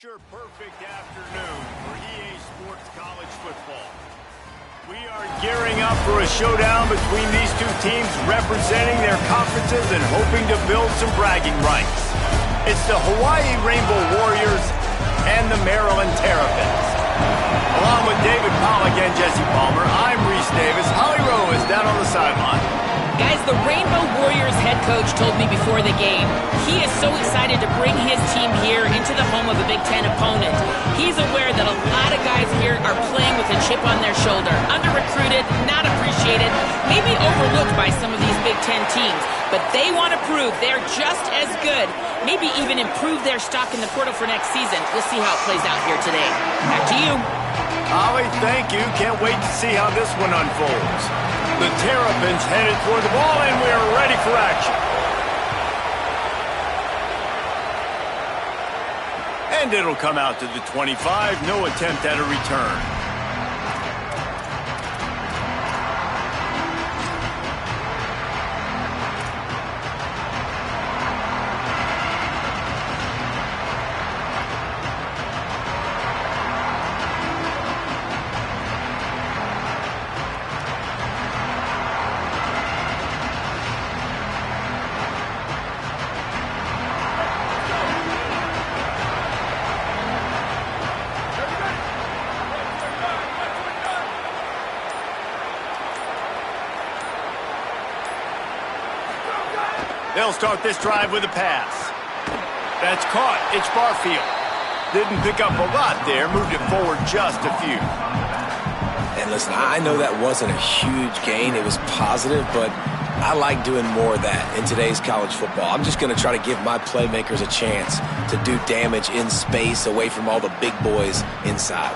Perfect afternoon for EA Sports College Football. We are gearing up for a showdown between these two teams representing their conferences and hoping to build some bragging rights. It's the Hawaii Rainbow Warriors and the Maryland Terrapins. Along with David Pollack and Jesse Palmer, I'm Reese Davis. Holly Rowe is down on the sideline. Guys, the Rainbow Warriors head coach told me before the game he is so excited to bring his team here into the home of a Big Ten opponent. He's aware that a lot of guys here are playing with a chip on their shoulder, under-recruited, not appreciated, maybe overlooked by some of these Big Ten teams. But they want to prove they're just as good, maybe even improve their stock in the portal for next season. We'll see how it plays out here today. Back to you. Holly, thank you. Can't wait to see how this one unfolds. The Terrapins headed toward the ball, and we're ready for action. And it'll come out to the 25. No attempt at a return. They'll start this drive with a pass. That's caught. It's Barfield. Didn't pick up a lot there. Moved it forward just a few. And listen, I know that wasn't a huge gain. It was positive, but I like doing more of that in today's college football. I'm just going to try to give my playmakers a chance to do damage in space away from all the big boys inside.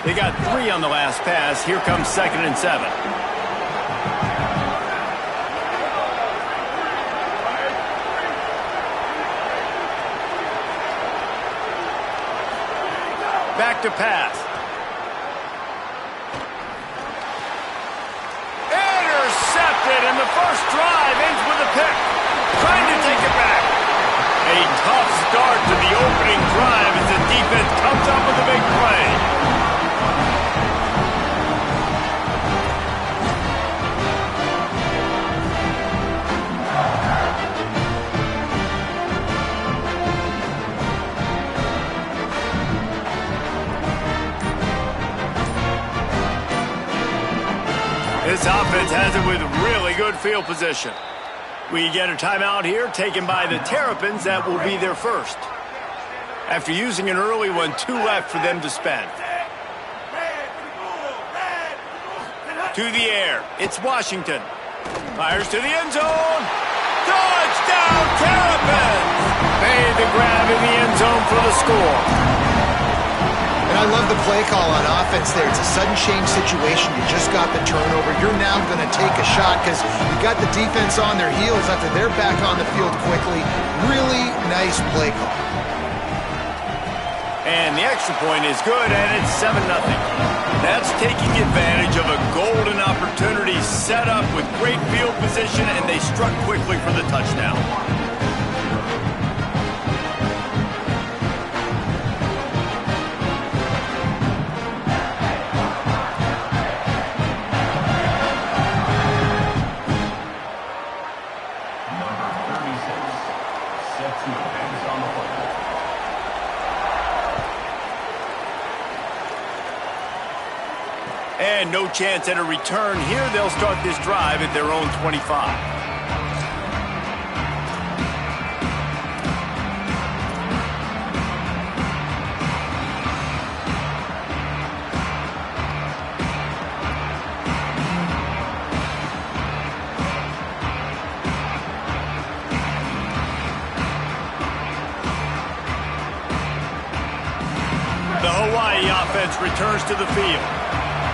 They got 3 on the last pass. Here comes 2nd and 7. Back to pass. Intercepted, and the first drive ends with a pick. Trying to take it back. A tough start to the opening drive as the defense comes up with a big play. This offense has it with really good field position. We get a timeout here taken by the Terrapins. That will be their first. After using an early one, 2 left for them to spend. To the air. It's Washington. Fires to the end zone. Touchdown, Terrapins! Made the grab in the end zone for the score. And I love the play call on offense there. It's a sudden change situation. You just got the turnover. You're now going to take a shot because you got the defense on their heels after they're back on the field quickly. Really nice play call. And the extra point is good, and it's 7-0. That's taking advantage of a golden opportunity set up with great field position, and they struck quickly for the touchdown. And no chance at a return here. They'll start this drive at their own 25. The Hawaii offense returns to the field.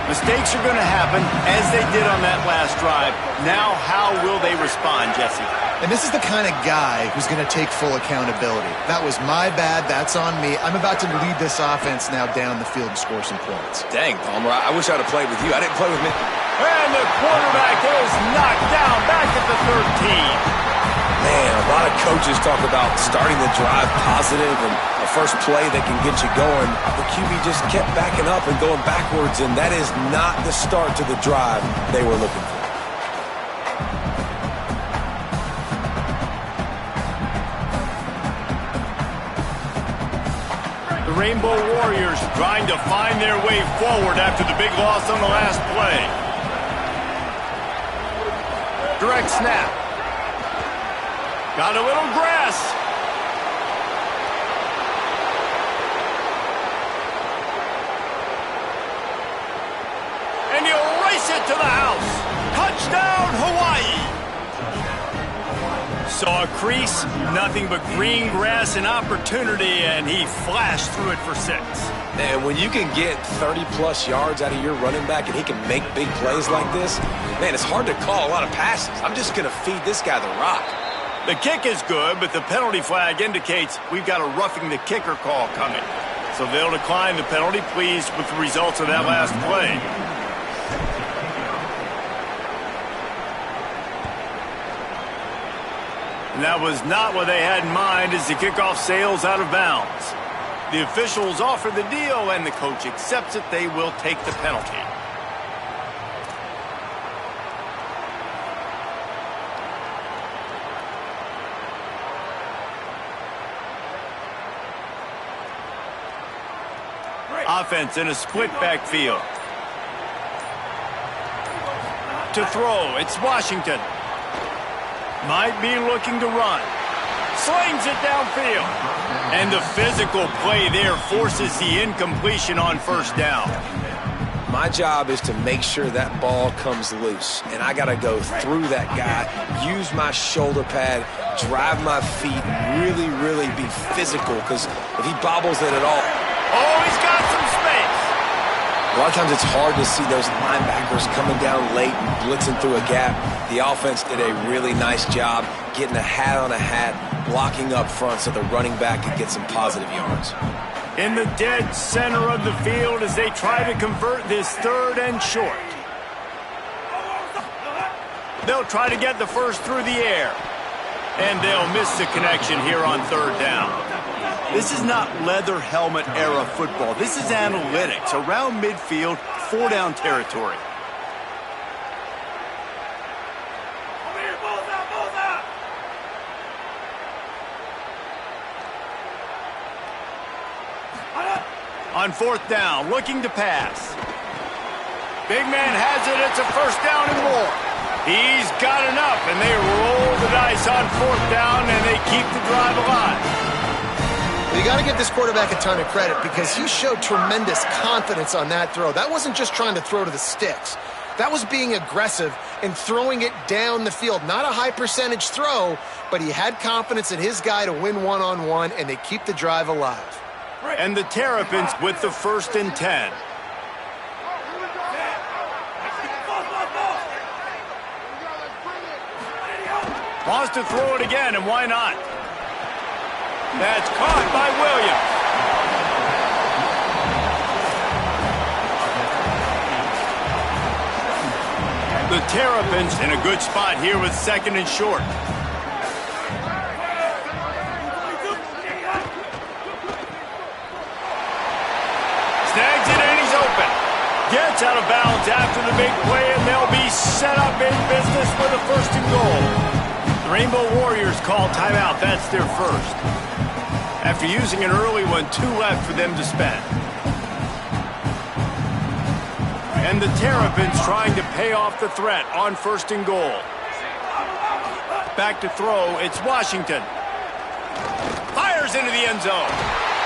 Mistakes are going to happen, as they did on that last drive. Now, how will they respond, Jesse? And this is the kind of guy who's going to take full accountability. That was my bad. That's on me. I'm about to lead this offense now down the field and score some points. Dang, Palmer, I wish I'd have played with you. I didn't play with me. And the quarterback is knocked down back at the 13. Man, Man, a lot of coaches talk about starting the drive positive and a first play that can get you going. The QB just kept backing up and going backwards, and that is not the start to the drive they were looking for. The Rainbow Warriors trying to find their way forward after the big loss on the last play. Direct snap. Got a little grass. And he'll race it to the house. Touchdown, Hawaii. Saw a crease, nothing but green grass and opportunity, and he flashed through it for 6. And when you can get 30-plus yards out of your running back and he can make big plays like this, man, it's hard to call a lot of passes. I'm just going to feed this guy the rock. The kick is good, but the penalty flag indicates we've got a roughing the kicker call coming. So they'll decline the penalty, pleased with the results of that last play. And that was not what they had in mind as the kickoff sails out of bounds. The officials offer the deal, and the coach accepts it. They will take the penalty. Offense in a split backfield. To throw, it's Washington. Might be looking to run. Slings it downfield. And the physical play there forces the incompletion on first down. My job is to make sure that ball comes loose. And I got to go through that guy, use my shoulder pad, drive my feet, really be physical. Because if he bobbles it at all... Oh, he's got some space. A lot of times it's hard to see those linebackers coming down late and blitzing through a gap. The offense did a really nice job getting a hat on a hat, blocking up front so the running back could get some positive yards. In the dead center of the field as they try to convert this 3rd and short. They'll try to get the first through the air. And they'll miss the connection here on 3rd down. This is not leather helmet era football. This is analytics. Around midfield, 4-down territory. On 4th down, looking to pass. Big man has it. It's a 1st down and more. He's got enough, and they roll the dice on 4th down, and they keep the drive alive. You got to give this quarterback a ton of credit because he showed tremendous confidence on that throw. That wasn't just trying to throw to the sticks. That was being aggressive and throwing it down the field. Not a high percentage throw, but he had confidence in his guy to win one-on-one, and they keep the drive alive. And the Terrapins with the 1st and 10. Wants to throw it again, and why not? That's caught by Williams. The Terrapins in a good spot here with 2nd and short. Snags it and he's open. Gets out of bounds after the big play, and they'll be set up in business with a 1st and goal. The Rainbow Warriors call timeout. That's their first. After using an early one, 2 left for them to spend. And the Terrapins trying to pay off the threat on 1st and goal. Back to throw, it's Washington. Fires into the end zone.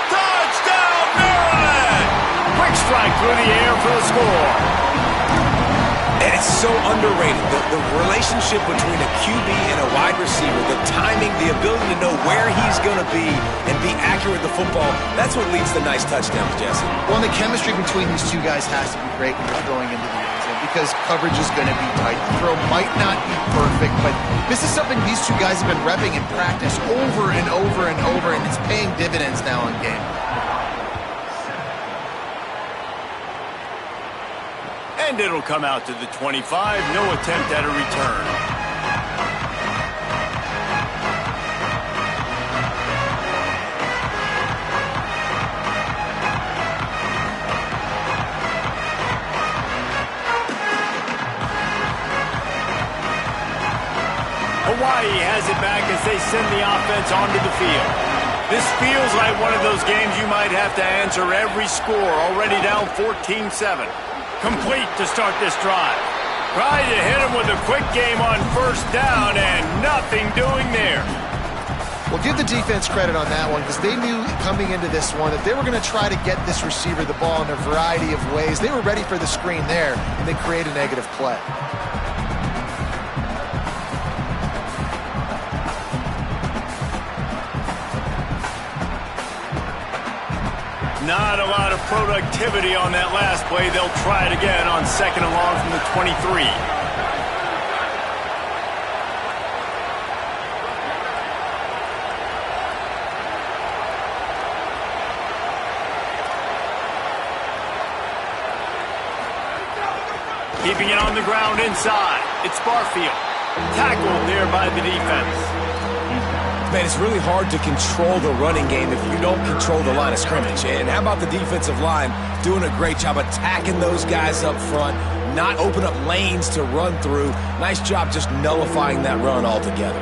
Touchdown, Maryland! Quick strike through the air for the score. And it's so underrated. The relationship between a QB and a wide receiver, the timing, the ability to know where he's going to be and be accurate with the football, that's what leads to nice touchdowns, Jesse. Well, the chemistry between these two guys has to be great when you're throwing into the end zone because coverage is going to be tight. The throw might not be perfect, but this is something these two guys have been repping in practice over and over and over, and it's paying dividends now in game. And it'll come out to the 25. No attempt at a return. back as they send the offense onto the field. This feels like one of those games you might have to answer every score, already down 14-7. Complete to start this drive. Tried to hit him with a quick game on first down, and nothing doing there. Well, give the defense credit on that one because they knew coming into this one that they were going to try to get this receiver the ball in a variety of ways. They were ready for the screen there, and they create a negative play. Not a lot of productivity on that last play. They'll try it again on second and long from the 23. Keeping it on the ground inside. It's Barfield. Tackled there by the defense. Man, it's really hard to control the running game if you don't control the line of scrimmage. And how about the defensive line doing a great job attacking those guys up front, not open up lanes to run through. Nice job just nullifying that run altogether.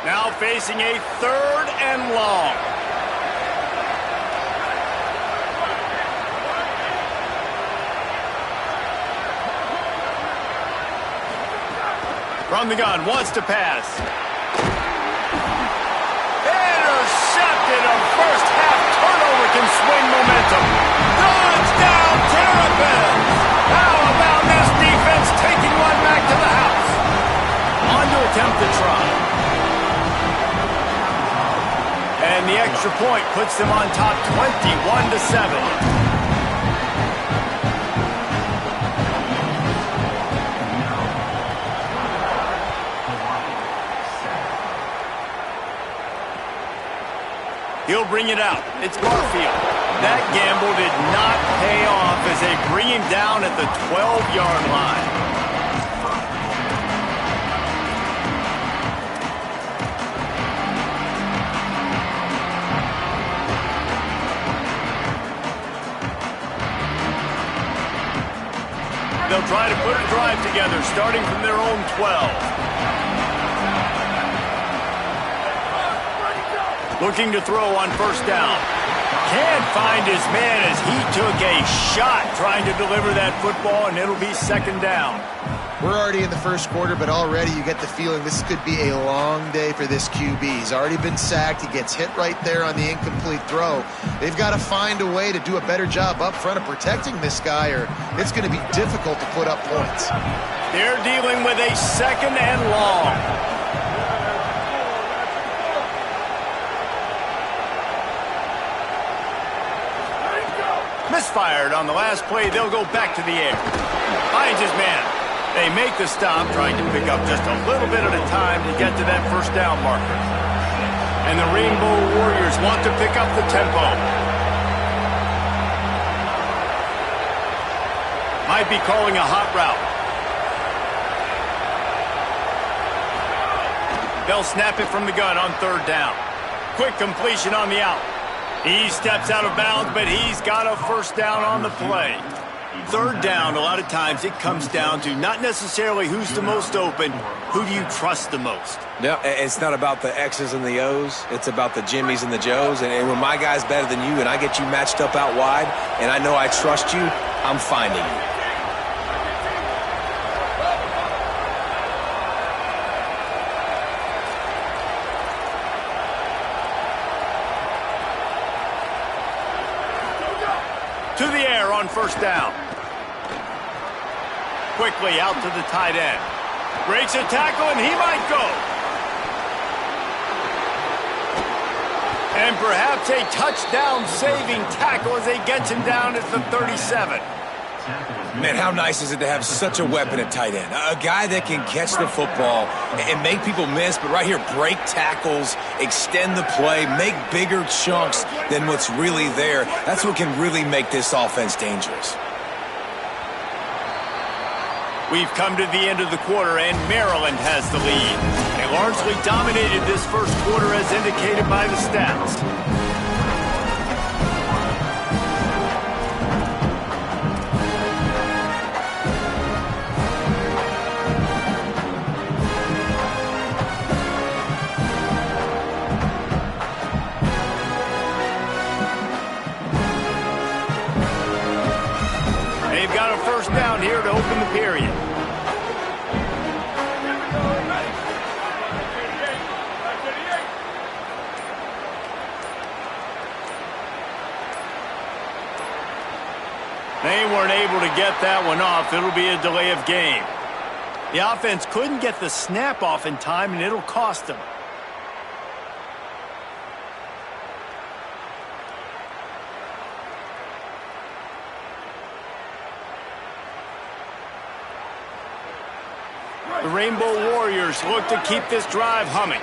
Now facing a third and long. From the gun, wants to pass. Intercepted. A first half turnover can swing momentum. Touchdown, Terrapins! How about this defense taking one back to the house? On to attempt the try. And the extra point puts them on top 21-7. He'll bring it out. It's Barfield. That gamble did not pay off as they bring him down at the 12-yard line. They'll try to put a drive together, starting from their own 12. Looking to throw on first down. Can't find his man as he took a shot trying to deliver that football, and it'll be second down. We're already in the first quarter, but already you get the feeling this could be a long day for this QB. He's already been sacked. He gets hit right there on the incomplete throw. They've got to find a way to do a better job up front of protecting this guy, or it's going to be difficult to put up points. They're dealing with a second and long. Misfired on the last play. They'll go back to the air. Finds his man. They make the stop, trying to pick up just a little bit at a time to get to that first down marker. And the Rainbow Warriors want to pick up the tempo. Might be calling a hot route. They'll snap it from the gun on third down. Quick completion on the out. He steps out of bounds, but he's got a first down on the play. Third down, a lot of times it comes down to not necessarily who's the most open, who do you trust the most? Yeah, it's not about the X's and the O's. It's about the Jimmies and the Joes. And when my guy's better than you and I get you matched up out wide and I know I trust you, I'm finding you. To the air on first down. Quickly out to the tight end. Breaks a tackle, and he might go. And perhaps a touchdown-saving tackle as they gets him down at the 37. Man, how nice is it to have such a weapon at tight end? A guy that can catch the football and make people miss, but right here, break tackles, extend the play, make bigger chunks than what's really there. That's what can really make this offense dangerous. We've come to the end of the quarter, and Maryland has the lead. They largely dominated this first quarter as indicated by the stats. They've got a first down here to open the period. They weren't able to get that one off. It'll be a delay of game. The offense couldn't get the snap off in time, and it'll cost them. The Rainbow Warriors look to keep this drive humming.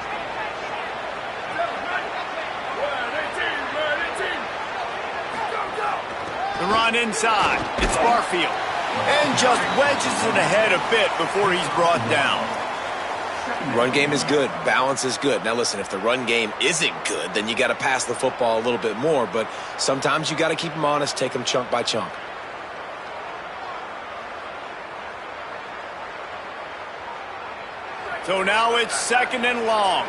The run inside. It's Barfield. And just wedges it ahead a bit before he's brought down. Run game is good. Balance is good. Now listen, if the run game isn't good, then you got to pass the football a little bit more. But sometimes you got to keep them honest, take them chunk by chunk. So now it's second and long.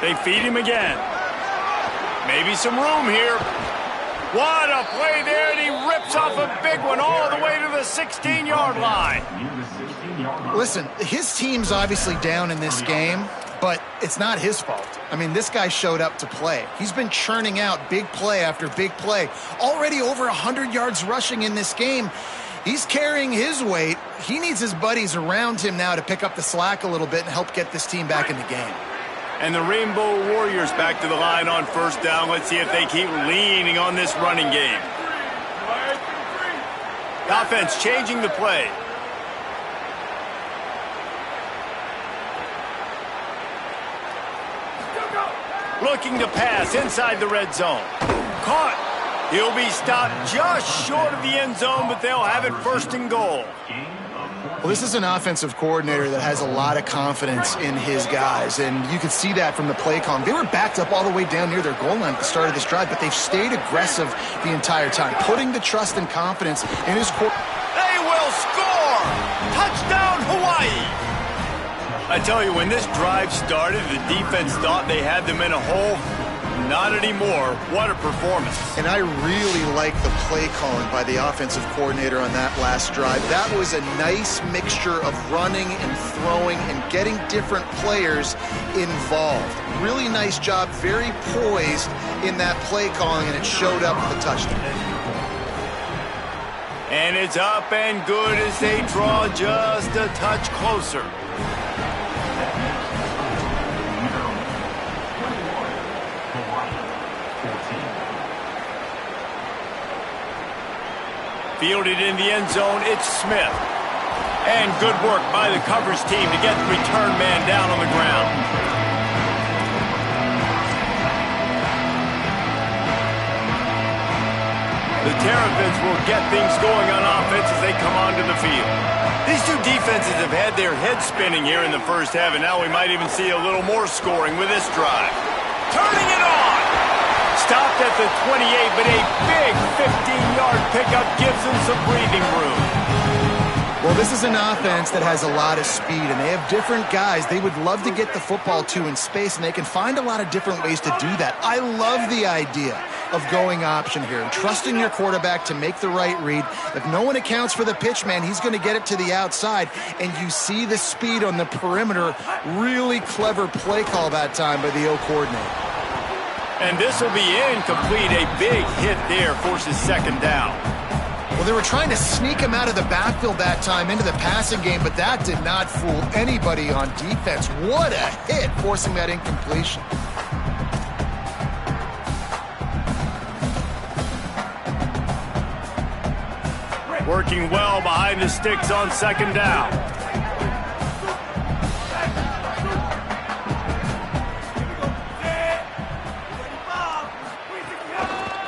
They feed him again. Maybe some room here. What a play there, and he rips off a big one all the way to the 16-yard line. Listen, his team's obviously down in this game, but it's not his fault. I mean, this guy showed up to play. He's been churning out big play after big play. Already over 100 yards rushing in this game. He's carrying his weight. He needs his buddies around him now to pick up the slack a little bit and help get this team back in the game. And the Rainbow Warriors back to the line on first down. Let's see if they keep leaning on this running game. The offense changing the play. Looking to pass inside the red zone. Caught. He'll be stopped just short of the end zone, but they'll have it first and goal. Well, this is an offensive coordinator that has a lot of confidence in his guys, and you can see that from the play call. They were backed up all the way down near their goal line at the start of this drive, but they've stayed aggressive the entire time, putting the trust and confidence in his core. They will score! Touchdown, Hawaii! I tell you, when this drive started, the defense thought they had them in a hole. Not anymore. What a performance. And I really like the play calling by the offensive coordinator on that last drive. That was a nice mixture of running and throwing and getting different players involved. Really nice job, very poised in that play calling, and it showed up with the touchdown. And it's up and good as they draw just a touch closer. Fielded in the end zone, it's Smith. And good work by the coverage team to get the return man down on the ground. The Terrapins will get things going on offense as they come onto the field. These two defenses have had their heads spinning here in the first half, and now we might even see a little more scoring with this drive. Turning it on! Stopped at the 28, but a big 15-yard pickup gives them some breathing room. Well, this is an offense that has a lot of speed, and they have different guys they would love to get the football to in space, and they can find a lot of different ways to do that. I love the idea of going option here and trusting your quarterback to make the right read. If no one accounts for the pitch, man, he's going to get it to the outside, and you see the speed on the perimeter. Really clever play call that time by the O coordinator. And this will be incomplete. A big hit there forces second down. Well, they were trying to sneak him out of the backfield that time into the passing game, but that did not fool anybody on defense. What a hit, forcing that incompletion. Working well behind the sticks on second down.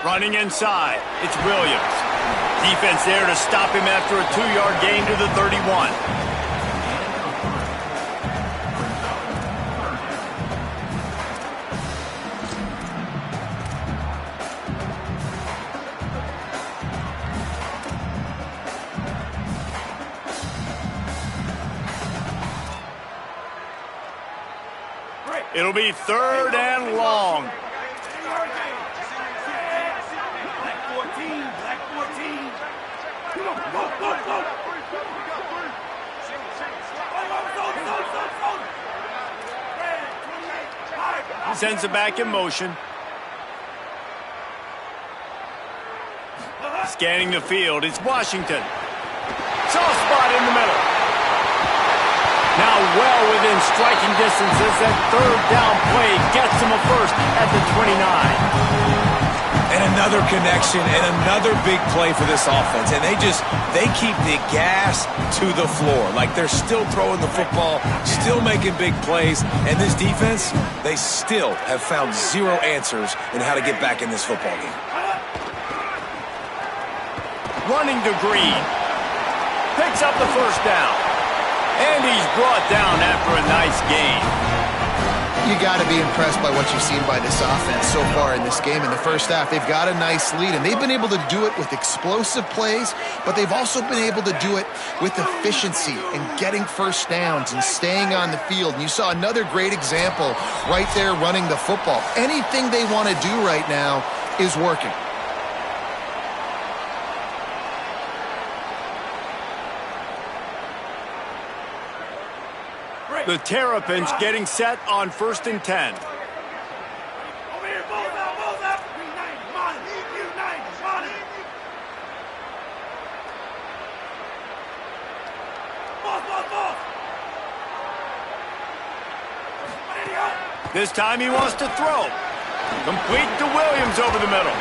Running inside, it's Williams. Defense there to stop him after a 2-yard gain to the 31. It'll be 3rd and long. Sends it back in motion. Scanning the field, it's Washington. Soft spot in the middle. Now well within striking distance as that 3rd down play gets him a first at the 29. And another connection and another big play for this offense. And they keep the gas to the floor. Like they're still throwing the football, still making big plays. And this defense, they still have found zero answers in how to get back in this football game. Running to Green. Picks up the first down. And he's brought down after a nice gain. You got to be impressed by what you've seen by this offense so far in this game. In the first half, they've got a nice lead, and they've been able to do it with explosive plays, but they've also been able to do it with efficiency and getting first downs and staying on the field. And you saw another great example right there running the football. Anything they want to do right now is working. The Terrapins getting set on 1st and 10. This time he wants to throw. Complete to Williams over the middle.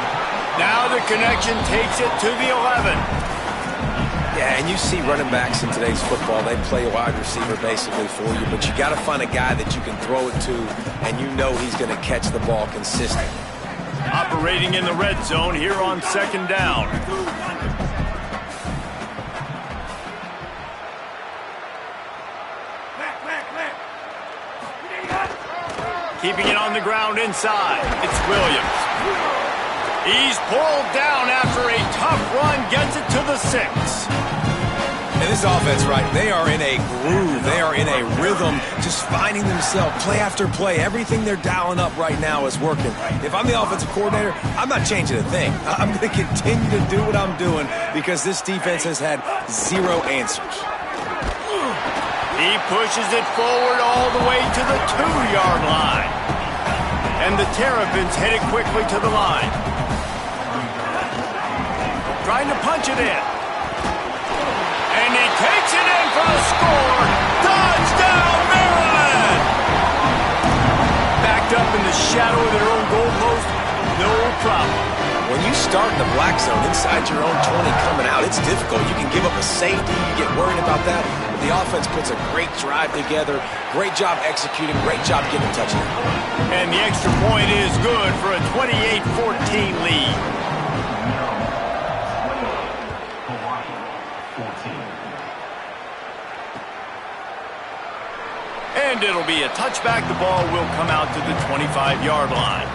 Now the connection takes it to the 11. Yeah, and you see running backs in today's football, they play a wide receiver basically for you, but you got to find a guy that you can throw it to, and you know he's going to catch the ball consistently. Operating in the red zone here on 2nd down. Keeping it on the ground inside. It's Williams. He's pulled down after a tough run, gets it to the 6. And this offense, right, they are in a groove. They are in a rhythm, just finding themselves play after play. Everything they're dialing up right now is working. If I'm the offensive coordinator, I'm not changing a thing. I'm going to continue to do what I'm doing because this defense has had zero answers. He pushes it forward all the way to the 2-yard line. And the Terrapins headed quickly to the line. Trying to punch it in. And he takes it in for the score. Touchdown, Maryland! Backed up in the shadow of their own goal post, no problem. When you start in the black zone inside your own 20 coming out, it's difficult. You can give up a safety. You get worried about that. But the offense puts a great drive together. Great job executing. Great job getting a touchdown. And the extra point is good for a 28-14 lead. And it'll be a touchback. The ball will come out to the 25-yard line.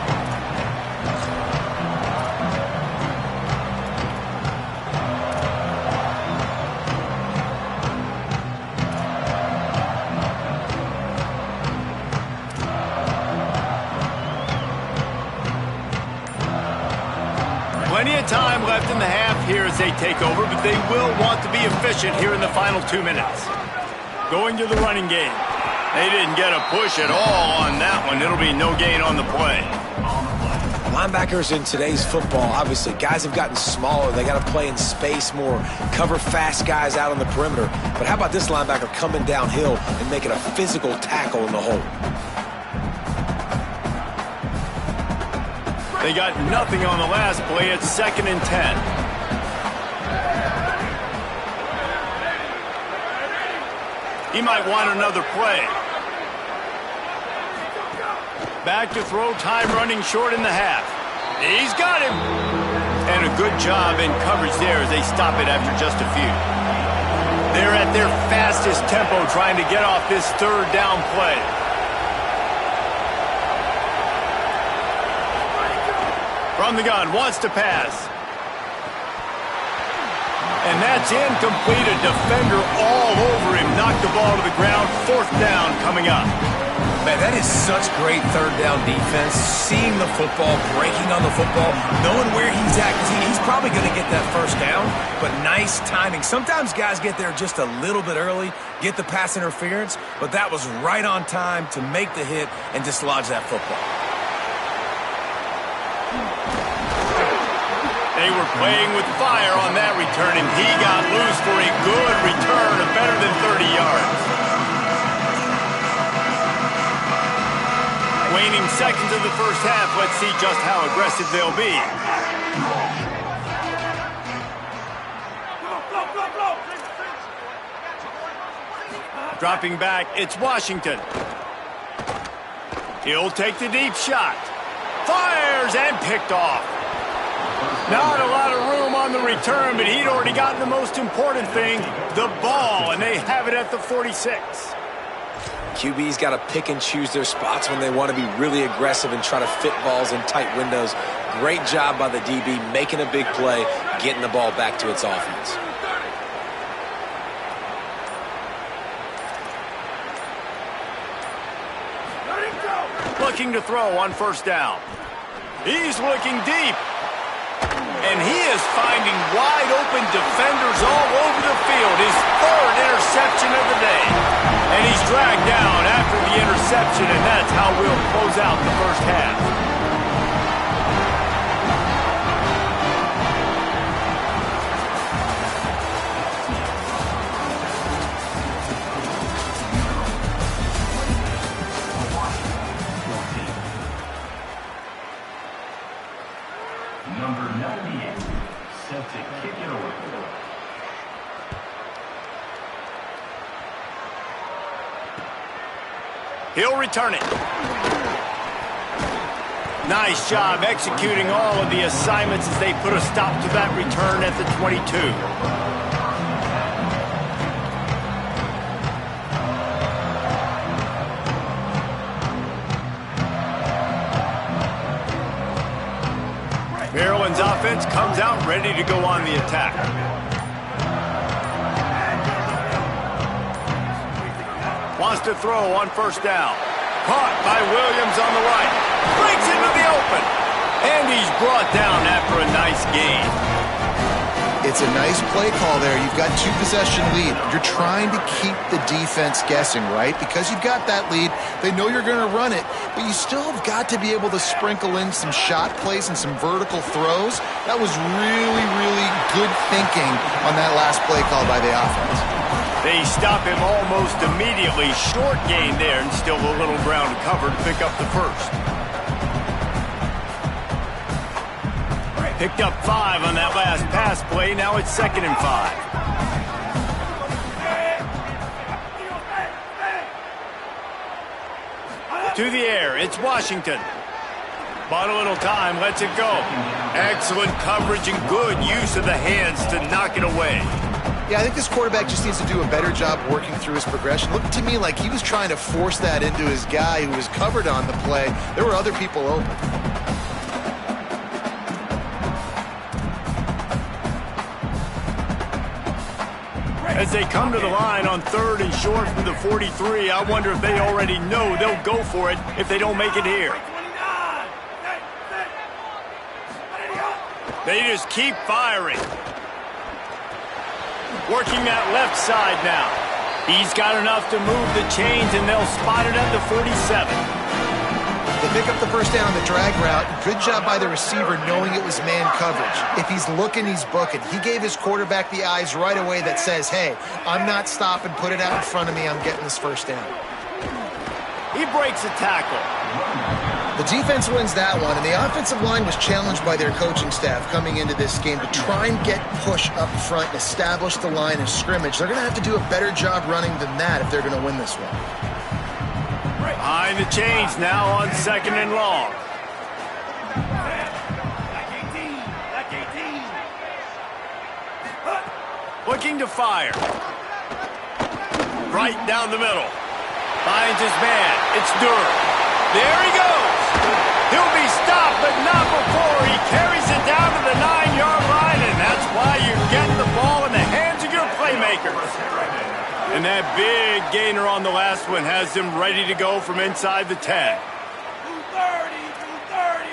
Plenty of time left in the half here as they take over, but they will want to be efficient here in the final 2 minutes. Going to the running game. They didn't get a push at all on that one. It'll be no gain on the play. Linebackers in today's football, obviously, guys have gotten smaller. They got to play in space more, cover fast guys out on the perimeter. But how about this linebacker coming downhill and making a physical tackle in the hole? They got nothing on the last play. It's 2nd and 10. He might want another play. Back to throw, time running short in the half. He's got him. And a good job in coverage there as they stop it after just a few. They're at their fastest tempo trying to get off this third down play. From the gun, wants to pass. And that's incomplete. A defender all over him. Knocked the ball to the ground. Fourth down coming up. Man, that is such great third down defense. Seeing the football, breaking on the football, knowing where he's at. Because he's probably going to get that first down, but nice timing. Sometimes guys get there just a little bit early, get the pass interference, but that was right on time to make the hit and dislodge that football. They were playing with fire on that return, and he got loose for a good return of better than 30 yards. Waning seconds of the first half. Let's see just how aggressive they'll be. Dropping back, it's Washington. He'll take the deep shot. Fires and picked off. Not a lot of room on the return, but he'd already gotten the most important thing, the ball, and they have it at the 46. QB's got to pick and choose their spots when they want to be really aggressive and try to fit balls in tight windows. Great job by the DB making a big play, getting the ball back to its offense. Looking to throw on first down. He's looking deep. And he is finding wide open defenders all over the field. His third interception of the day. And he's dragged down after the interception, and that's how we'll close out the first half. Number 98, set to kick it away. He'll return it. Nice job executing all of the assignments as they put a stop to that return at the 22. Maryland's offense comes out ready to go on the attack. Wants to throw on first down. Caught by Williams on the right. Breaks into the open. And he's brought down after a nice gain. It's a nice play call there. You've got two-possession lead. You're trying to keep the defense guessing, right? Because you've got that lead, they know you're going to run it, but you still have got to be able to sprinkle in some shot plays and some vertical throws. That was really, really good thinking on that last play call by the offense. They stop him almost immediately. Short gain there, and still a little ground cover to pick up the first. Picked up 5 on that last pass play. Now it's 2nd and 5. To the air, it's Washington. Bought a little time, lets it go. Excellent coverage and good use of the hands to knock it away. Yeah, I think this quarterback just needs to do a better job working through his progression. Looked to me like he was trying to force that into his guy who was covered on the play. There were other people open. As they come to the line on 3rd and short from the 43, I wonder if they already know they'll go for it if they don't make it here. They just keep firing. Working that left side now. He's got enough to move the chains, and they'll spot it at the 47. They pick up the first down on the drag route. Good job by the receiver knowing it was man coverage. If he's looking, he's booking. He gave his quarterback the eyes right away that says, hey, I'm not stopping, put it out in front of me, I'm getting this first down. He breaks a tackle. The defense wins that one, and the offensive line was challenged by their coaching staff coming into this game to try and get push up front and establish the line of scrimmage. They're going to have to do a better job running than that if they're going to win this one. Behind the chains now on 2nd and long. Looking to fire. Right down the middle. Finds his man. It's Durr. There he goes. He'll be stopped, but not before he carries it down to the 9-yard line, and that's why you're getting the ball in the hands of your playmakers. And that big gainer on the last one has him ready to go from inside the 10. 230, 230.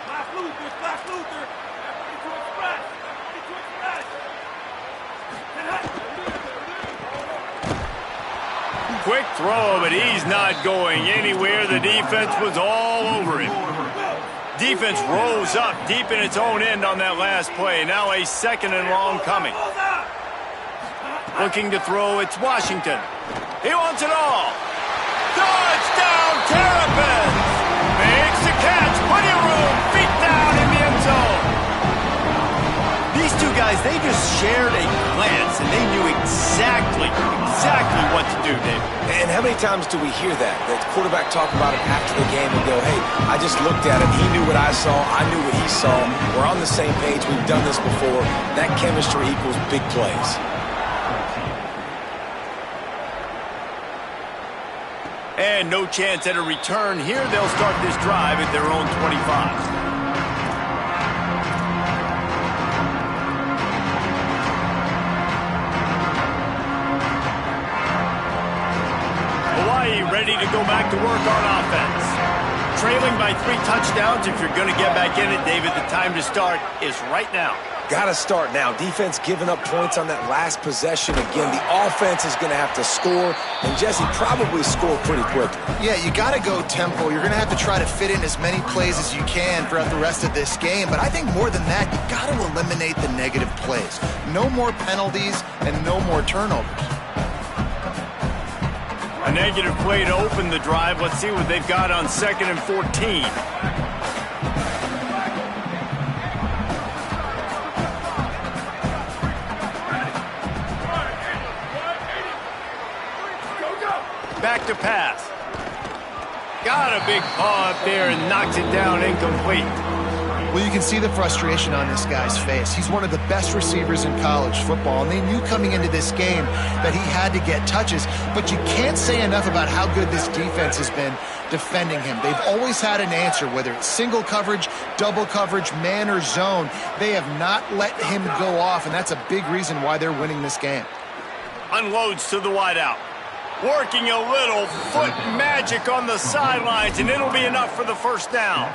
Flash Luther, Flash Luther. Ready to express, ready to express. Quick throw, but he's not going anywhere. The defense was all over him. Defense rose up deep in its own end on that last play. Now a 2nd and long coming. Looking to throw, it's Washington. He wants it all. Touchdown, Terrapins! Makes the catch, plenty of room, feet down in the end zone. These two guys, they just shared a glance, and they knew exactly what to do, Dave. And how many times do we hear that? The quarterback talk about it after the game and go, hey, I just looked at him. He knew what I saw. I knew what he saw. We're on the same page. We've done this before. That chemistry equals big plays. And no chance at a return here. They'll start this drive at their own 25. Ready to go back to work on offense. Trailing by 3 touchdowns. If you're going to get back in it, David, the time to start is right now. Got to start now. Defense giving up points on that last possession. Again, the offense is going to have to score, and Jesse probably score pretty quickly. Yeah, you got to go tempo. You're going to have to try to fit in as many plays as you can throughout the rest of this game. But I think more than that, you got to eliminate the negative plays. No more penalties and no more turnovers. A negative play to open the drive. Let's see what they've got on 2nd and 14. Back to pass. Got a big paw up there and knocks it down incomplete. Well, you can see the frustration on this guy's face. He's one of the best receivers in college football, and they knew coming into this game that he had to get touches, but you can't say enough about how good this defense has been defending him. They've always had an answer, whether it's single coverage, double coverage, man or zone. They have not let him go off, and that's a big reason why they're winning this game. Unloads to the wideout. Working a little foot magic on the sidelines, and it'll be enough for the first down.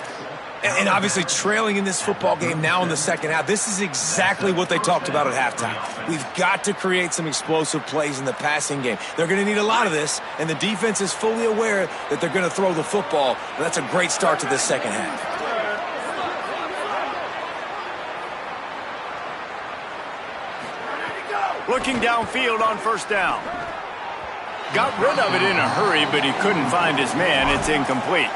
And obviously trailing in this football game now in the second half, this is exactly what they talked about at halftime. We've got to create some explosive plays in the passing game. They're going to need a lot of this, and the defense is fully aware that they're going to throw the football. And that's a great start to this second half. Looking downfield on 1st down. Got rid of it in a hurry, but he couldn't find his man. It's incomplete.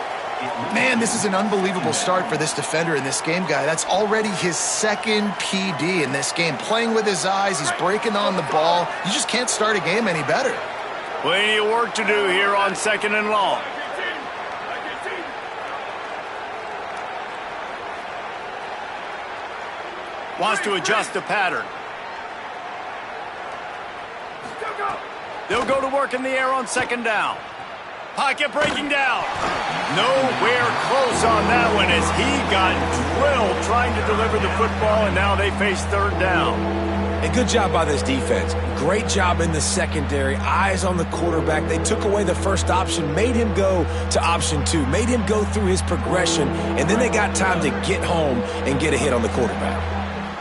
Man, this is an unbelievable start for this defender in this game, guy. That's already his 2nd PD in this game. Playing with his eyes, he's breaking on the ball. You just can't start a game any better. Plenty of work to do here on 2nd and long. Wants to adjust the pattern. They'll go to work in the air on 2nd down. Pocket breaking down. Nowhere close on that one as he got drilled trying to deliver the football, and now they face 3rd down. A good job by this defense. Great job in the secondary. Eyes on the quarterback. They took away the first option, made him go to option 2, made him go through his progression, and then they got time to get home and get a hit on the quarterback.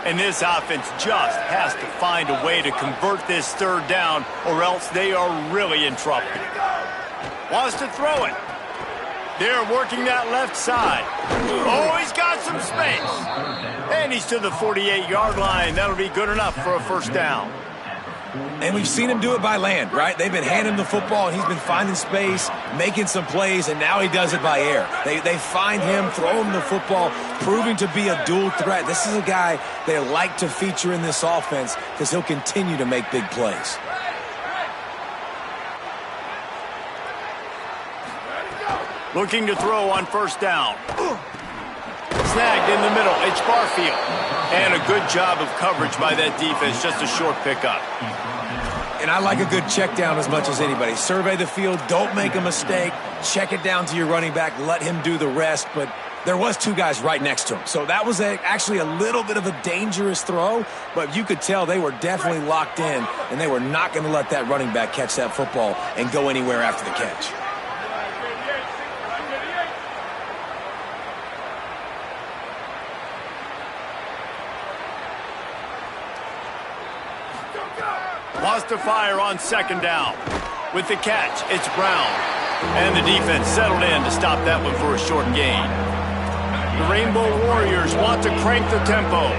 And this offense just has to find a way to convert this 3rd down, or else they are really in trouble. Wants to throw it. They're working that left side. Oh, he's got some space. And he's to the 48-yard line. That'll be good enough for a 1st down. And we've seen him do it by land, right? They've been handing him the football, and he's been finding space, making some plays, and now he does it by air. They find him, throw him the football, proving to be a dual threat. This is a guy they like to feature in this offense because he'll continue to make big plays. Looking to throw on 1st down. snagged in the middle. It's Barfield. And a good job of coverage by that defense. Just a short pickup. And I like a good check down as much as anybody. Survey the field, don't make a mistake, check it down to your running back, let him do the rest. But there was two guys right next to him. So that was actually a little bit of a dangerous throw, but you could tell they were definitely locked in, and they were not going to let that running back catch that football and go anywhere after the catch. Wants to fire on second down. With the catch, it's Brown. And the defense settled in to stop that one for a short gain. The Rainbow Warriors want to crank the tempo.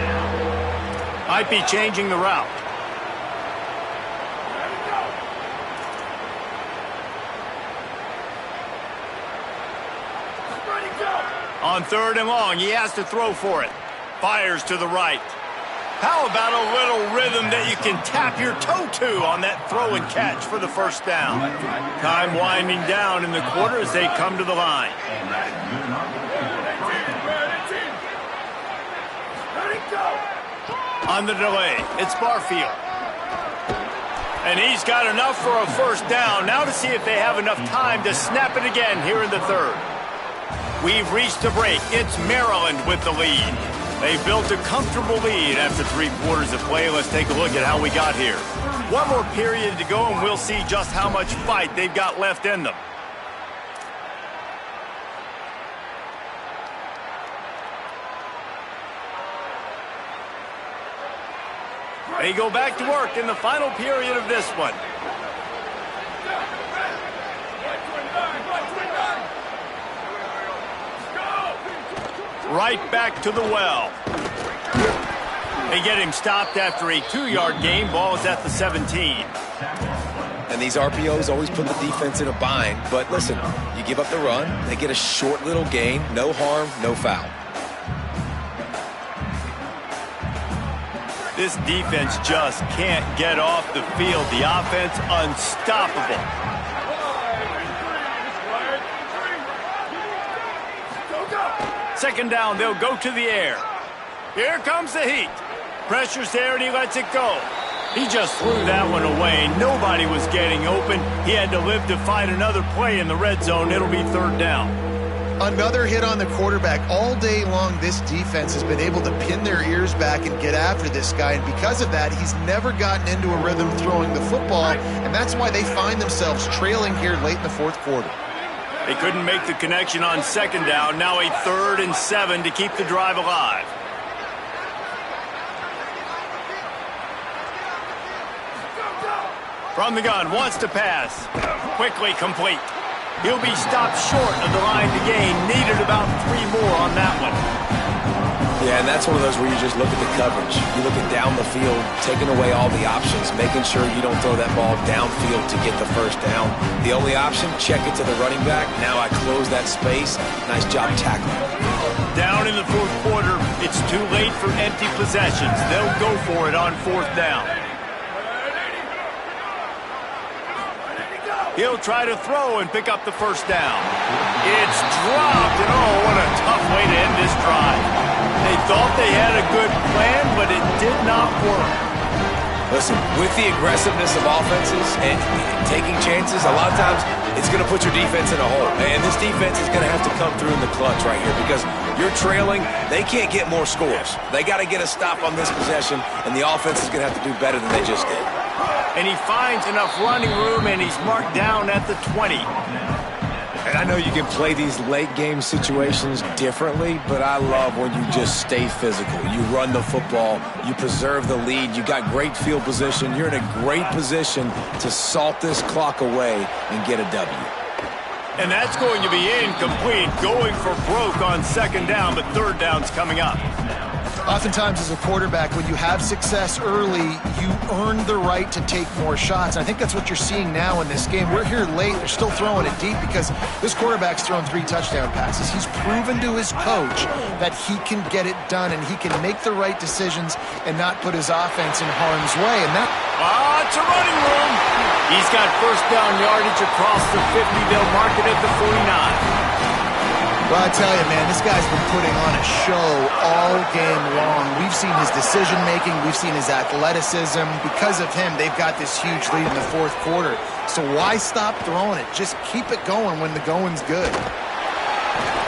Might be changing the route. On third and long, he has to throw for it. Fires to the right. How about a little rhythm that you can tap your toe to on that throw and catch for the first down? Time winding down in the quarter as they come to the line. On the delay, it's Barfield. And he's got enough for a first down. Now to see if they have enough time to snap it again here in the third. We've reached the break. It's Maryland with the lead. They built a comfortable lead after 3 quarters of play. Let's take a look at how we got here. One more period to go, and we'll see just how much fight they've got left in them. They go back to work in the final period of this one. Right back to the well. They get him stopped after a 2-yard gain. Ball is at the 17. And these RPOs always put the defense in a bind. But listen, you give up the run, they get a short little gain. No harm, no foul. This defense just can't get off the field. The offense unstoppable. Second down, they'll go to the air. Here comes the heat. Pressure's there, and he lets it go. He just threw that one away. Nobody was getting open. He had to live to fight another play in the red zone. It'll be third down. Another hit on the quarterback. All day long, this defense has been able to pin their ears back and get after this guy, and because of that, he's never gotten into a rhythm throwing the football, and that's why they find themselves trailing here late in the fourth quarter. They couldn't make the connection on second down. Now a 3rd and 7 to keep the drive alive. From the gun, wants to pass. Quickly complete. He'll be stopped short of the line to gain. Needed about 3 more on that one. Yeah, and that's one of those where you just look at the coverage. You look at down the field, taking away all the options, making sure you don't throw that ball downfield to get the first down. The only option, check it to the running back. Now I close that space. Nice job tackling. Down in the fourth quarter, it's too late for empty possessions. They'll go for it on 4th down. He'll try to throw and pick up the first down. It's dropped, and oh, what a tough way to end this drive. They thought they had a good plan, but it did not work. Listen, with the aggressiveness of offenses and taking chances, a lot of times it's going to put your defense in a hole. And this defense is going to have to come through in the clutch right here because you're trailing. They can't get more scores. They got to get a stop on this possession, and the offense is going to have to do better than they just did. And he finds enough running room, and he's marked down at the 20. And I know you can play these late-game situations differently, but I love when you just stay physical. You run the football. You preserve the lead. You got great field position. You're in a great position to salt this clock away and get a W. And that's going to be incomplete, going for broke on second down, but third down's coming up. Oftentimes as a quarterback, when you have success early, you earn the right to take more shots. And I think that's what you're seeing now in this game. We're here late. They're still throwing it deep because this quarterback's thrown 3 touchdown passes. He's proven to his coach that he can get it done and he can make the right decisions and not put his offense in harm's way. And that... it's a running room. He's got first down yardage across the 50. They'll mark it at the 49. Well, I tell you, man, this guy's been putting on a show all game long. We've seen his decision-making. We've seen his athleticism. Because of him, they've got this huge lead in the fourth quarter. So why stop throwing it? Just keep it going when the going's good.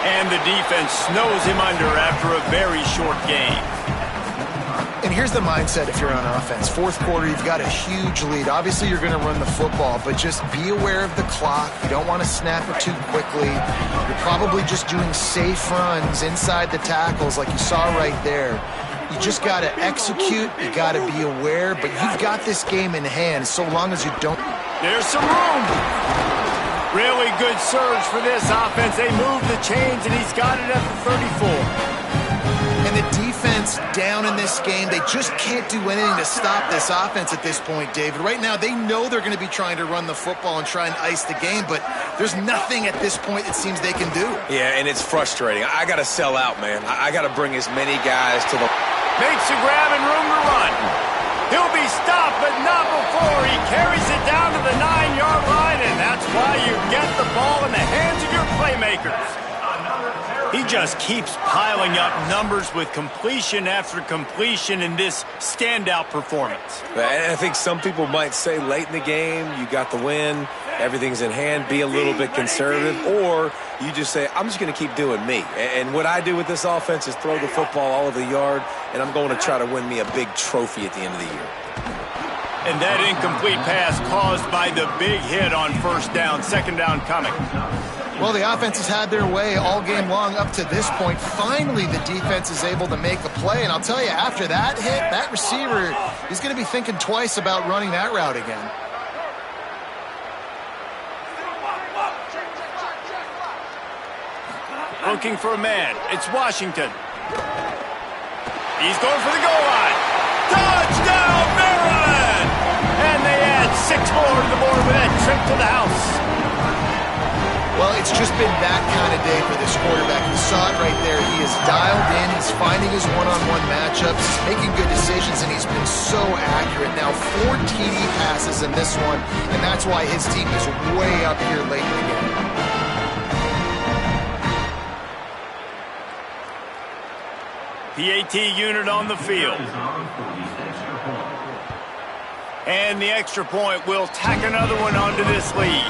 And the defense snows him under after a very short game. And here's the mindset if you're on offense. Fourth quarter, you've got a huge lead. Obviously, you're going to run the football, but just be aware of the clock. You don't want to snap it too quickly. You're probably just doing safe runs inside the tackles like you saw right there. You just got to execute. You got to be aware, but you've got this game in hand so long as you don't. There's some room. Really good surge for this offense. They move the chains, and he's got it at the 34. And the defense down in this game, they just can't do anything to stop this offense at this point, David. Right now, they know they're going to be trying to run the football and try and ice the game, but there's nothing at this point it seems they can do. Yeah, and it's frustrating. I got to sell out, man. I got to bring as many guys to the... Makes a grab and room to run. He'll be stopped, but not before. He carries it down to the 9-yard line, and that's why you get the ball in the hands of your playmakers. He just keeps piling up numbers with completion after completion in this standout performance. And I think some people might say late in the game, you got the win, everything's in hand, be a little bit conservative, or you just say, I'm just going to keep doing me. And what I do with this offense is throw the football all over the yard, and I'm going to try to win me a big trophy at the end of the year. And that incomplete pass caused by the big hit on first down, second down coming. Well, the offense has had their way all game long up to this point. Finally, the defense is able to make a play. And I'll tell you, after that hit, that receiver, he's going to be thinking twice about running that route again. Looking for a man. It's Washington. He's going for the goal line. Touchdown, Maryland! And they add 6 more to the board with that trip to the house. Well, it's just been that kind of day for this quarterback. You saw it right there. He is dialed in. He's finding his one-on-one matchups. He's making good decisions, and he's been so accurate. Now, 4 TD passes in this one, and that's why his team is way up here late in the game. PAT unit on the field. And the extra point will tack another one onto this lead.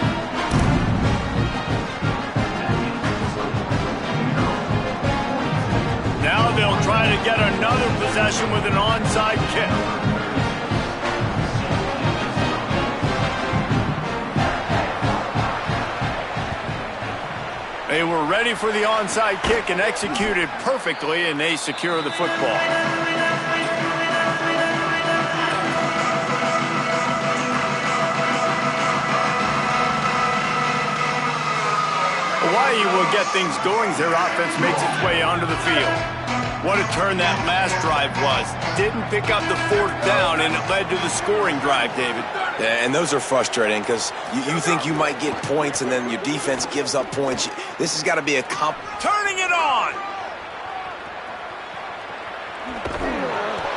Now they'll try to get another possession with an onside kick. They were ready for the onside kick and executed perfectly, and they secure the football. Hawaii will get things going as their offense makes its way onto the field. What a turn that last drive was. Didn't pick up the fourth down, and it led to the scoring drive, David. Yeah, and those are frustrating because you think you might get points, and then your defense gives up points. This has got to be a Turning it on!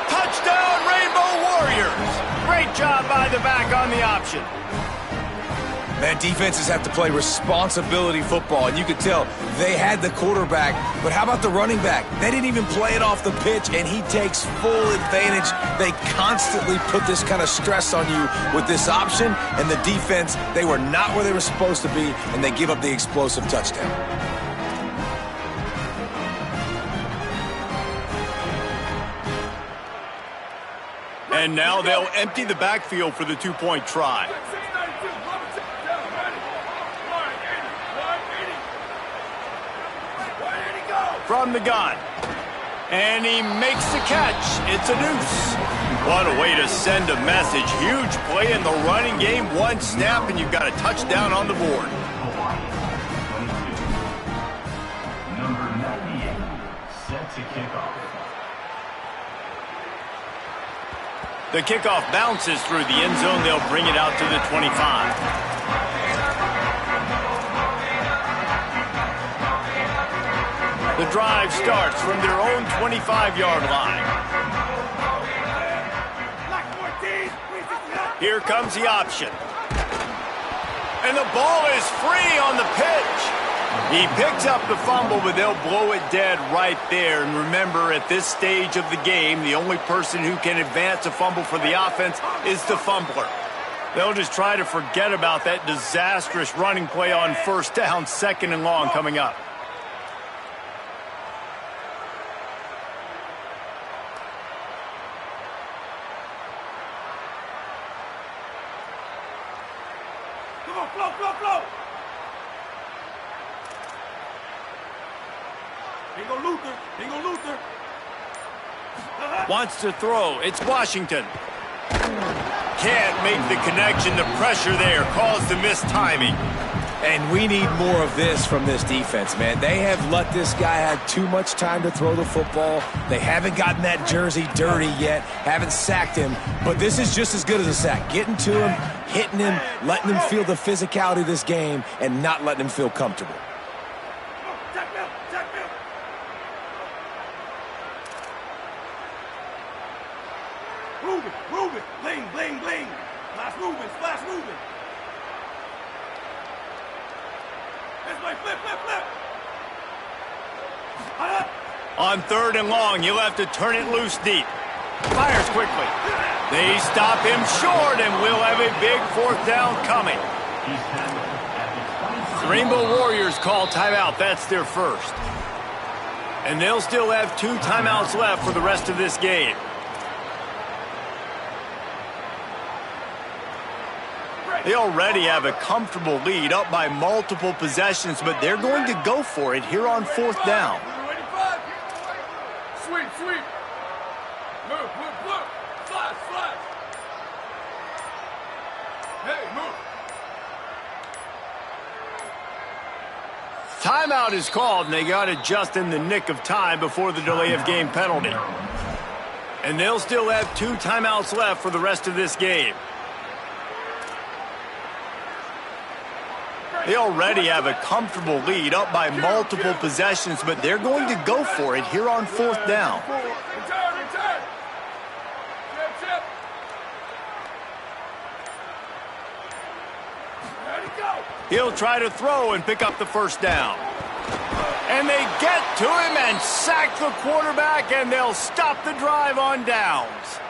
Touchdown, Rainbow Warriors! Great job by the back on the option. Man, defenses have to play responsibility football, and you could tell they had the quarterback, but how about the running back? They didn't even play it off the pitch, and he takes full advantage. They constantly put this kind of stress on you with this option, and the defense, they were not where they were supposed to be, and they give up the explosive touchdown. And now they'll empty the backfield for the two-point try. From the gun. And he makes the catch. It's a deuce. What a way to send a message. Huge play in the running game. One snap, and you've got a touchdown on the board. Number 98, set to kick off. The kickoff bounces through the end zone. They'll bring it out to the 25. The drive starts from their own 25-yard line. Here comes the option. And the ball is free on the pitch. He picks up the fumble, but they'll blow it dead right there. And remember, at this stage of the game, the only person who can advance a fumble for the offense is the fumbler. They'll just try to forget about that disastrous running play on first down, 2nd and long coming up. Come on, flow, flow, flow. Bingo Luther, Bingo Luther. Wants to throw. It's Washington. Can't make the connection. The pressure there caused the missed timing. And we need more of this from this defense, man. They have let this guy have too much time to throw the football. They haven't gotten that jersey dirty yet, haven't sacked him. But this is just as good as a sack. Getting to him, hitting him, letting him feel the physicality of this game, and not letting him feel comfortable. Check them, check them. Ruben, Ruben, bling, bling, bling. Splash Ruben, splash Ruben. This way, flip, flip, flip. On 3rd and long, you'll have to turn it loose deep. Fires quickly. They stop him short, and we'll have a big 4th down coming. Rainbow Warriors call timeout. That's their first. And they'll still have 2 timeouts left for the rest of this game. They already have a comfortable lead, up by multiple possessions, but they're going to go for it here on 4th down. Sweep, sweep. Move, move, move. Slide, slide. Hey, move. Timeout is called, and they got it just in the nick of time before the delay of game penalty. And they'll still have 2 timeouts left for the rest of this game. They already have a comfortable lead, up by multiple possessions, but they're going to go for it here on 4th down. Return, return. Chip, chip. Ready, go. He'll try to throw and pick up the 1st down. And they get to him and sack the quarterback, and they'll stop the drive on downs.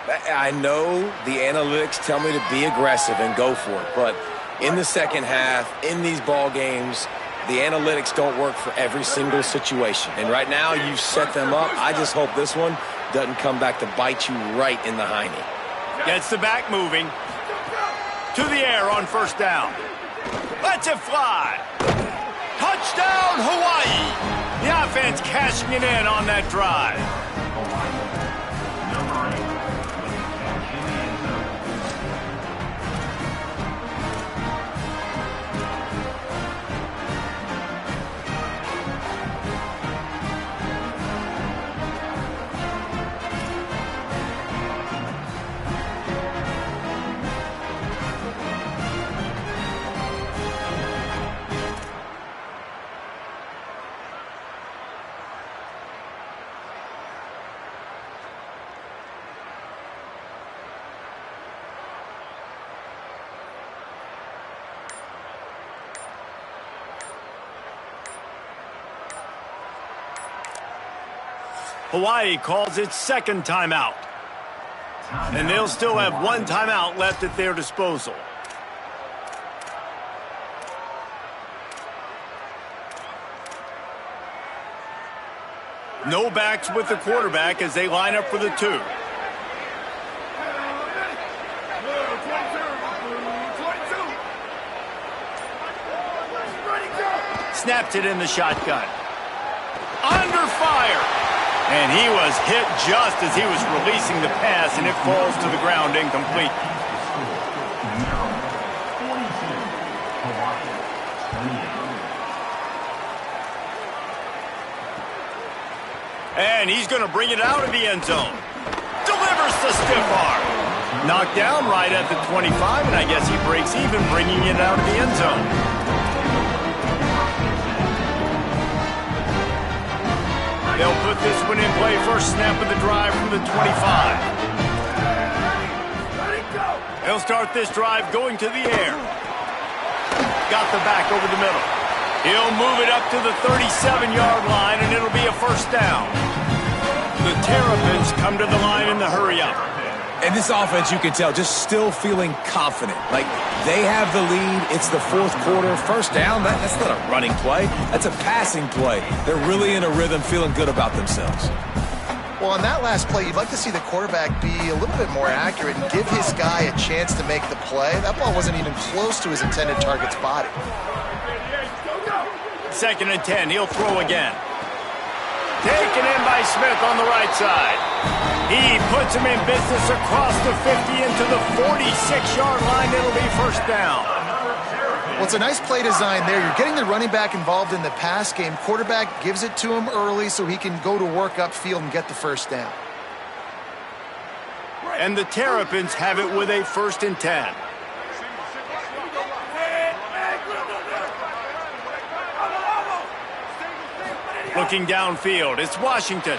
I know the analytics tell me to be aggressive and go for it, but in the second half, in these ball games, the analytics don't work for every single situation. And right now, you've set them up. I just hope this one doesn't come back to bite you right in the hiney. Gets the back moving. To the air on 1st down. Lets it fly. Touchdown, Hawaii. The offense cashing it in on that drive. Hawaii calls its 2nd timeout. And they'll still have 1 timeout left at their disposal. No backs with the quarterback as they line up for the 2. Snapped it in the shotgun. Under fire. And he was hit just as he was releasing the pass, and it falls to the ground incomplete. And he's going to bring it out of the end zone. Delivers the stiff arm. Knocked down right at the 25, and I guess he breaks even, bringing it out of the end zone. They'll put this one in play. First snap of the drive from the 25. They'll start this drive going to the air. Got the back over the middle. He'll move it up to the 37-yard line, and it'll be a first down. The Terrapins come to the line in the hurry-up. And this offense, you can tell, just still feeling confident. Like, they have the lead. It's the fourth quarter. First down, that's not a running play. That's a passing play. They're really in a rhythm, feeling good about themselves. Well, on that last play, you'd like to see the quarterback be a little bit more accurate and give his guy a chance to make the play. That ball wasn't even close to his intended target's body. 2nd and 10. He'll throw again. Taken in by Smith on the right side. He puts him in business across the 50 into the 46-yard line. It'll be first down. Well, it's a nice play design there. You're getting the running back involved in the pass game. Quarterback gives it to him early so he can go to work upfield and get the first down. And the Terrapins have it with a 1st and 10. Looking downfield, it's Washington.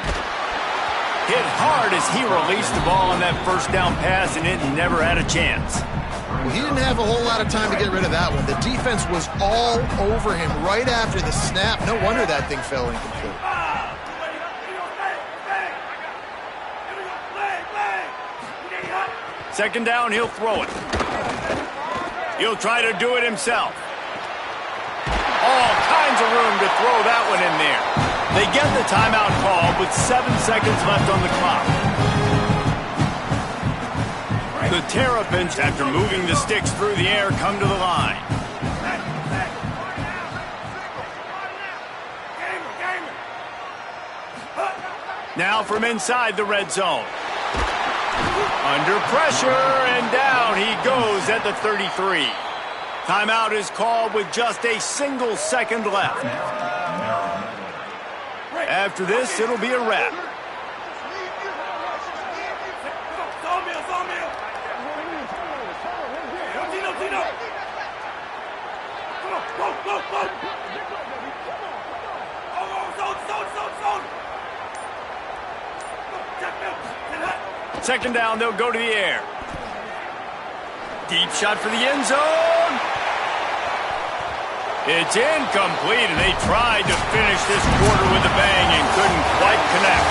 Hit hard as he released the ball on that first down pass, and it never had a chance. Well, he didn't have a whole lot of time to get rid of that one. The defense was all over him right after the snap. No wonder that thing fell incomplete. Second down, he'll throw it. He'll try to do it himself. All kinds of room to throw that one in there. They get the timeout call with 7 seconds left on the clock. The Terrapins, after moving the sticks through the air, come to the line. Now from inside the red zone. Under pressure, and down he goes at the 33. Timeout is called with just a single second left. After this, it'll be a wrap. Second down, they'll go to the air. Deep shot for the end zone. It's incomplete, and they tried to finish this quarter with a bang and couldn't quite connect.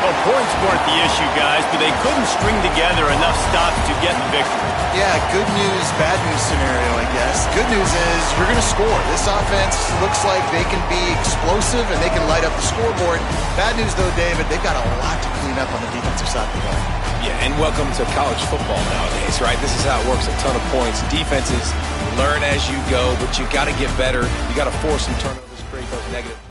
Well, points weren't the issue, guys, but they couldn't string together enough stops to get the victory. Yeah, good news, bad news scenario, I guess. Good news is you're going to score. This offense looks like they can be explosive and they can light up the scoreboard. Bad news, though, David, they've got a lot to clean up on the defensive side of the ball. Yeah, and welcome to college football nowadays, right? This is how it works, a ton of points. Defenses learn as you go, but you got to get better. You got to force some turnovers, create those negative